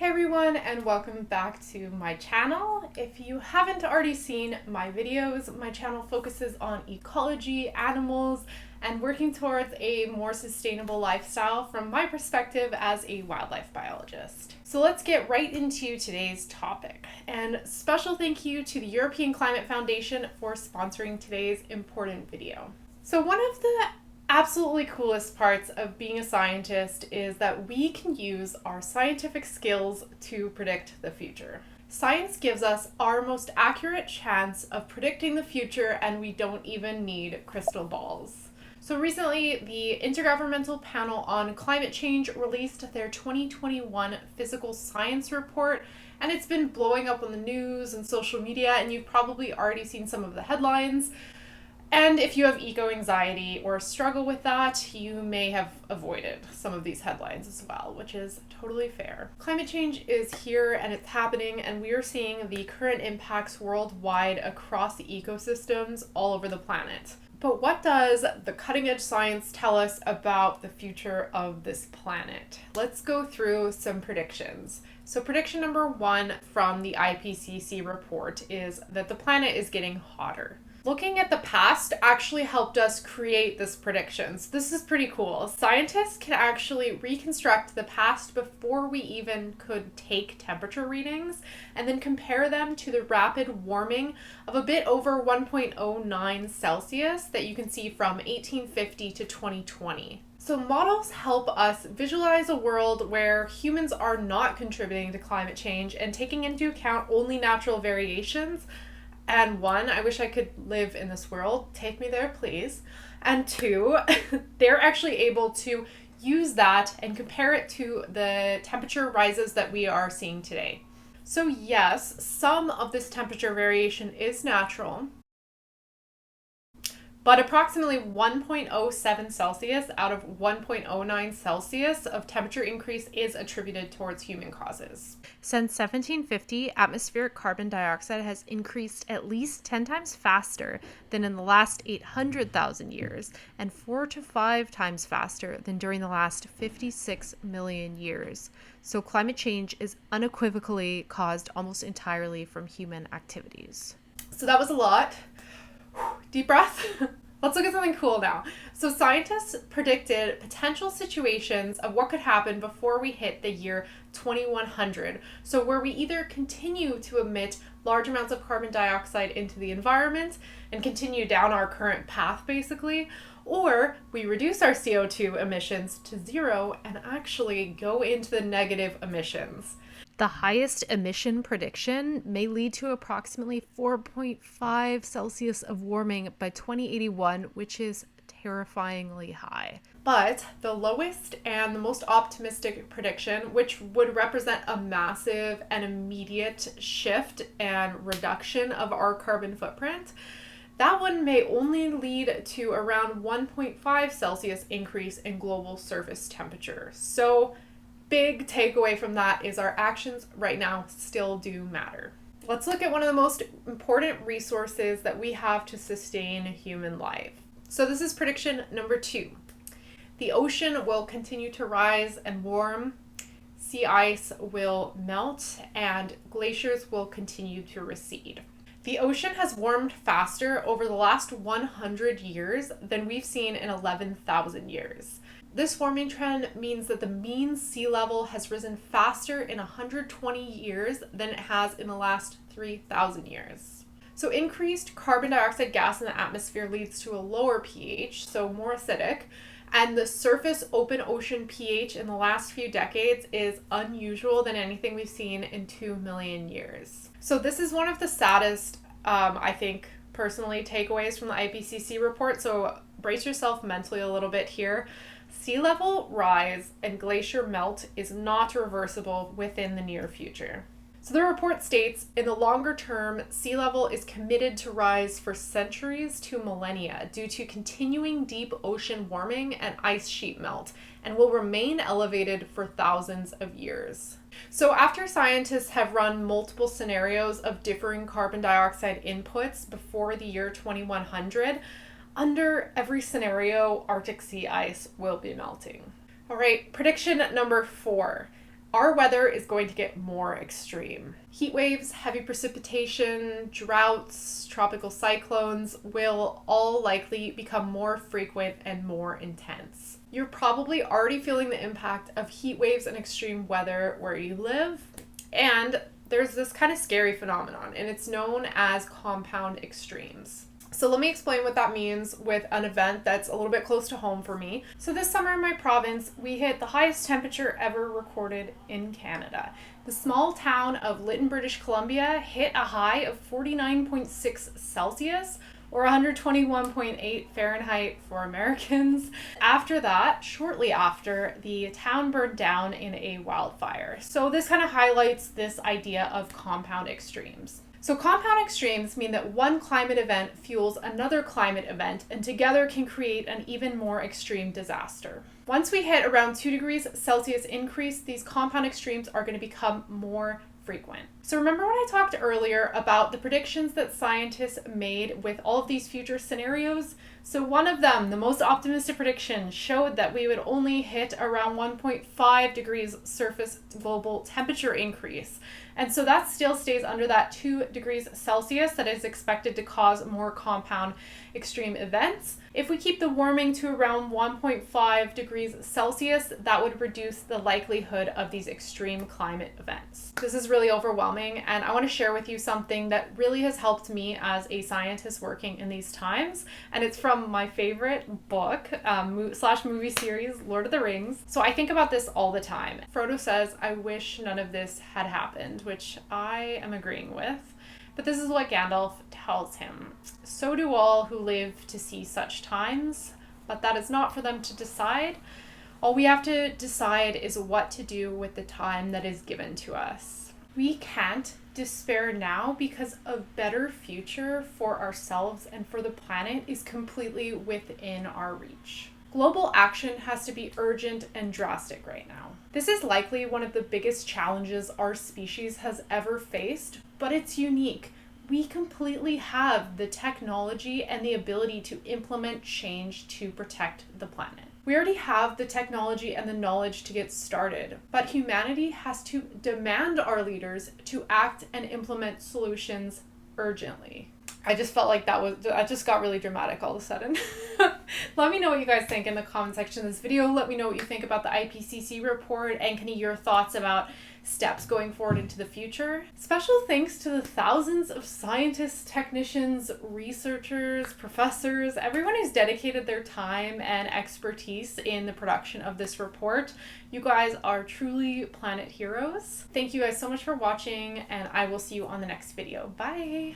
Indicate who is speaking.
Speaker 1: everyone, and welcome back to my channel. If you haven't already seen my videos, my channel focuses on ecology, animals, and working towards a more sustainable lifestyle from my perspective as a wildlife biologist. So let's get right into today's topic. And special thank you to the European Climate Foundation for sponsoring today's important video. So one of the absolutely coolest parts of being a scientist is that we can use our scientific skills to predict the future. Science gives us our most accurate chance of predicting the future, and we don't even need crystal balls. So recently, the Intergovernmental Panel on Climate Change released their 2021 Physical Science Report, and it's been blowing up on the news and social media, and you've probably already seen some of the headlines. And if you have eco-anxiety or struggle with that, you may have avoided some of these headlines as well, which is totally fair. Climate change is here and it's happening, and we are seeing the current impacts worldwide across the ecosystems all over the planet. But what does the cutting-edge science tell us about the future of this planet? Let's go through some predictions. So prediction number 1 from the IPCC report is that the planet is getting hotter. Looking at the past actually helped us create this prediction. So this is pretty cool. Scientists can actually reconstruct the past before we even could take temperature readings and then compare them to the rapid warming of a bit over 1.09 Celsius that you can see from 1850 to 2020. So models help us visualize a world where humans are not contributing to climate change and taking into account only natural variations. And 1, I wish I could live in this world. Take me there, please. And 2, they're actually able to use that and compare it to the temperature rises that we are seeing today. So yes, some of this temperature variation is natural, but approximately 1.07 Celsius out of 1.09 Celsius of temperature increase is attributed towards human causes. Since 1750, atmospheric carbon dioxide has increased at least 10 times faster than in the last 800,000 years, and 4 to 5 times faster than during the last 56 million years. So climate change is unequivocally caused almost entirely from human activities. So that was a lot. Deep breath. Let's look at something cool now. So scientists predicted potential situations of what could happen before we hit the year 2100. So where we either continue to emit large amounts of carbon dioxide into the environment and continue down our current path basically, or we reduce our CO2 emissions to 0 and actually go into the negative emissions. The highest emission prediction may lead to approximately 4.5 Celsius of warming by 2081, which is terrifyingly high. But the lowest and the most optimistic prediction, which would represent a massive and immediate shift and reduction of our carbon footprint, that one may only lead to around 1.5 Celsius increase in global surface temperature. So big takeaway from that is our actions right now still do matter. Let's look at one of the most important resources that we have to sustain human life. So this is prediction number 2. The ocean will continue to rise and warm, sea ice will melt, and glaciers will continue to recede. The ocean has warmed faster over the last 100 years than we've seen in 11,000 years. This warming trend means that the mean sea level has risen faster in 120 years than it has in the last 3,000 years. So increased carbon dioxide gas in the atmosphere leads to a lower pH, so more acidic, and the surface open ocean pH in the last few decades is unusual than anything we've seen in 2 million years. So this is one of the saddest, I think, personally, takeaways from the IPCC report, so brace yourself mentally a little bit here. Sea level rise and glacier melt is not reversible within the near future. So the report states, in the longer term, sea level is committed to rise for centuries to millennia due to continuing deep ocean warming and ice sheet melt, and will remain elevated for thousands of years. So after scientists have run multiple scenarios of differing carbon dioxide inputs before the year 2100, under every scenario, Arctic sea ice will be melting. All right, prediction number 4. our weather is going to get more extreme. Heat waves, heavy precipitation, droughts, tropical cyclones will all likely become more frequent and more intense. You're probably already feeling the impact of heat waves and extreme weather where you live, and there's this kind of scary phenomenon, and it's known as compound extremes. So let me explain what that means with an event that's a little bit close to home for me. So this summer in my province, we hit the highest temperature ever recorded in Canada. The small town of Lynn, British Columbia hit a high of 49.6 Celsius, or 121.8 Fahrenheit for Americans. After that, shortly after, the town burned down in a wildfire. So this kind of highlights this idea of compound extremes. So compound extremes mean that one climate event fuels another climate event and together can create an even more extreme disaster. Once we hit around 2 degrees Celsius increase, these compound extremes are going to become more frequent. So remember when I talked earlier about the predictions that scientists made with all of these future scenarios? So one of them, the most optimistic prediction, showed that we would only hit around 1.5 degrees surface global temperature increase. And so that still stays under that 2 degrees Celsius that is expected to cause more compound extreme events. If we keep the warming to around 1.5 degrees Celsius, that would reduce the likelihood of these extreme climate events. This is really overwhelming, and I want to share with you something that really has helped me as a scientist working in these times, and it's from my favorite book slash movie series, Lord of the Rings. So I think about this all the time. Frodo says, "I wish none of this had happened," which I am agreeing with. But this is what Gandalf tells him. "So do all who live to see such times, but that is not for them to decide. All we have to decide is what to do with the time that is given to us." We can't despair now because a better future for ourselves and for the planet is completely within our reach. Global action has to be urgent and drastic right now. This is likely one of the biggest challenges our species has ever faced, but it's unique. We completely have the technology and the ability to implement change to protect the planet. We already have the technology and the knowledge to get started, but humanity has to demand our leaders to act and implement solutions urgently. I just felt like I just got really dramatic all of a sudden. Let me know what you guys think in the comment section of this video. Let me know what you think about the IPCC report and kind of your thoughts about steps going forward into the future. Special thanks to the thousands of scientists, technicians, researchers, professors, everyone who's dedicated their time and expertise in the production of this report. You guys are truly planet heroes. Thank you guys so much for watching, and I will see you on the next video. Bye!